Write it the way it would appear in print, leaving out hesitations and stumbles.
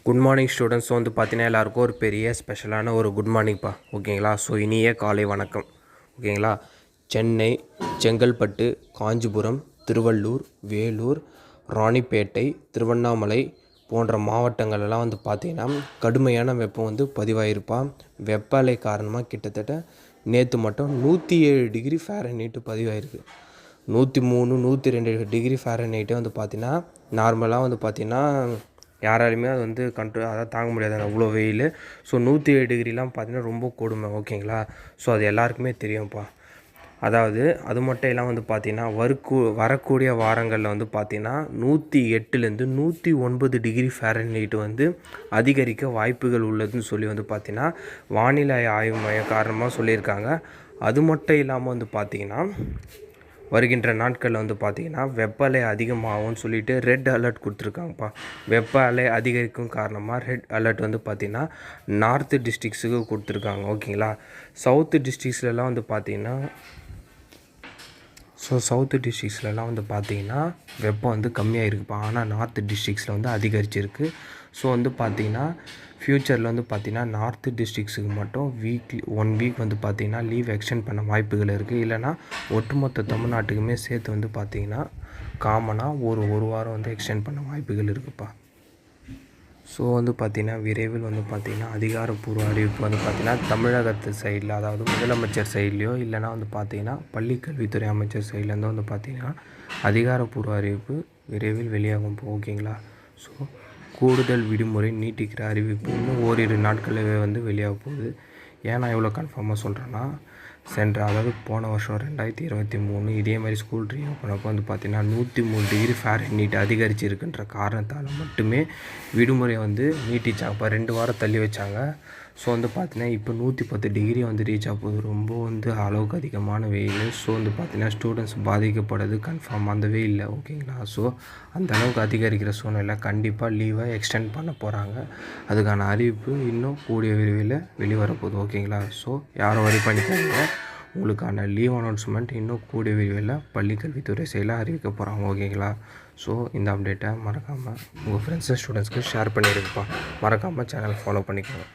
Good morning students வந்து பார்த்தீங்கன்னா எல்லாருக்கும் ஒரு பெரிய ஸ்பெஷலான ஒரு குட் மார்னிங்ப்பா. ஓகேங்களா? ஸோ இனிய காலை வணக்கம். ஓகேங்களா? சென்னை, செங்கல்பட்டு, காஞ்சிபுரம், திருவள்ளூர், வேலூர், ராணிப்பேட்டை, திருவண்ணாமலை போன்ற மாவட்டங்கள்லாம் வந்து பார்த்திங்கன்னா கடுமையான வெப்பம் வந்து பதிவாயிருப்பா. வெப்ப அலை காரணமாக கிட்டத்தட்ட நேற்று மட்டும் 107 டிகிரி ஃபேரன்ஹீட்டு பதிவாயிருக்கு. 103, 102 டிகிரி ஃபேரன்ஹீட்டே வந்து பார்த்திங்கன்னா நார்மலாக வந்து பார்த்திங்கன்னா யாராலுமே அது வந்து அதாவது தாங்க முடியாதுங்க அவ்வளோ வெயில். ஸோ 107 டிகிரிலாம் பார்த்தீங்கன்னா ரொம்ப கொடுமை. ஓகேங்களா? ஸோ அது எல்லாருக்குமே தெரியும்ப்பா. அதாவது அது மட்டும் எல்லாம் வந்து பார்த்திங்கன்னா வரக்கூடிய வாரங்களில் வந்து பார்த்திங்கன்னா 108லேருந்து 109 டிகிரி ஃபேரன்ஹீட் வந்து அதிகரிக்க வாய்ப்புகள் உள்ளதுன்னு சொல்லி வந்து பார்த்திங்கன்னா வானிலை ஆய்வு மையம் காரணமாக சொல்லியிருக்காங்க. அது மட்டும் இல்லாமல் வந்து பார்த்திங்கன்னா வருகின்ற நாட்களில் வந்து பார்த்திங்கன்னா வெப்ப அலை அதிகமாகும்னு சொல்லிட்டு ரெட் அலர்ட் கொடுத்துருக்காங்கப்பா. வெப்ப அலை அதிகரிக்கும் காரணமாக ரெட் அலர்ட் வந்து பார்த்திங்கன்னா நார்த்து டிஸ்ட்ரிக்ஸுக்கு கொடுத்துருக்காங்க. ஓகேங்களா? சவுத்து டிஸ்ட்ரிக்ஸ்லலாம் வந்து பார்த்திங்கன்னா சவுத்து டிஸ்ட்ரிக்ஸ்லலாம் வந்து பார்த்திங்கன்னா வெப்பம் வந்து கம்மியாக இருக்குப்பா. ஆனால் நார்த்து டிஸ்ட்ரிக்ஸில் வந்து அதிகரிச்சிருக்கு. ஸோ வந்து பார்த்திங்கன்னா ஃப்யூச்சரில் வந்து பார்த்திங்கன்னா நார்த்து டிஸ்ட்ரிக்ஸுக்கு மட்டும் ஒன் வீக் வந்து பார்த்திங்கன்னா லீவ் எக்ஸ்டெண்ட் பண்ண வாய்ப்புகள் இருக்குது. இல்லைனா ஒட்டுமொத்த தமிழ்நாட்டுக்குமே சேர்த்து வந்து பார்த்திங்கன்னா காமனாக ஒரு வாரம் வந்து எக்ஸ்டெண்ட் பண்ண வாய்ப்புகள் இருக்குதுப்பா. ஸோ வந்து பார்த்திங்கன்னா விரைவில் வந்து பார்த்திங்கன்னா அதிகாரப்பூர்வ அறிவிப்பு வந்து பார்த்திங்கன்னா தமிழகத்து சைடில், அதாவது முதலமைச்சர் சைட்லேயோ இல்லைனா வந்து பார்த்திங்கன்னா பள்ளிக்கல்வித்துறை அமைச்சர் சைட்லேருந்து வந்து பார்த்திங்கன்னா அதிகாரப்பூர்வ அறிவிப்பு விரைவில் வெளியாகும். ஓகேங்களா? ஸோ கூடுதல் விடுமுறை நீட்டிக்கிற அறிவிப்பு இன்னும் ஓரிரு நாட்களவே வந்து வெளியாக போகுது. ஏன் நான் இவ்வளோ கன்ஃபார்மாக சொல்கிறேன்னா, அதாவது போன வருஷம் 2023 இதே மாதிரி ஸ்கூல் ரீஓப்பன் அப்போ வந்து பார்த்திங்கன்னா 103 டிகிரி ஃபேரன்ஹீட் அதிகரிச்சிருக்குன்ற காரணத்தால் மட்டுமே விடுமுறை வந்து நீட்டிச்சாங்க. இப்போ 2 வாரம் தள்ளி வச்சாங்க. ஸோ வந்து பார்த்திங்கன்னா இப்போ 110 டிகிரி வந்து ரீச் ஆக போகுது. ரொம்ப வந்து அளவுக்கு அதிகமான வெயில். ஸோ வந்து பார்த்திங்கன்னா ஸ்டூடெண்ட்ஸ் பாதிக்கப்படுறது கன்ஃபார்ம் அந்த வெயிலில். ஓகேங்களா? ஸோ அந்த அளவுக்கு அதிகரிக்கிற சூழ்நிலை கண்டிப்பாக லீவை எக்ஸ்டெண்ட் பண்ண போகிறாங்க. அதுக்கான அறிவிப்பு இன்னும் கூடிய விரைவில் வெளிவரப்போகுது. ஓகேங்களா? ஸோ யாரும் வரி பண்ணிக்காதீங்க. உங்களுக்கான லீவ் அனௌன்ஸ்மெண்ட் இன்னும் கூடிய விரைவில் பள்ளிக்கல்வித்துறை சைடில் அறிவிக்க போகிறாங்க. ஓகேங்களா? ஸோ இந்த அப்டேட்டை மறக்காமல் உங்கள் ஃப்ரெண்ட்ஸ் ஸ்டூடெண்ட்ஸ்க்கு ஷேர் பண்ணியிருப்பா. மறக்காமல் சேனல் ஃபாலோ பண்ணிக்கோங்க.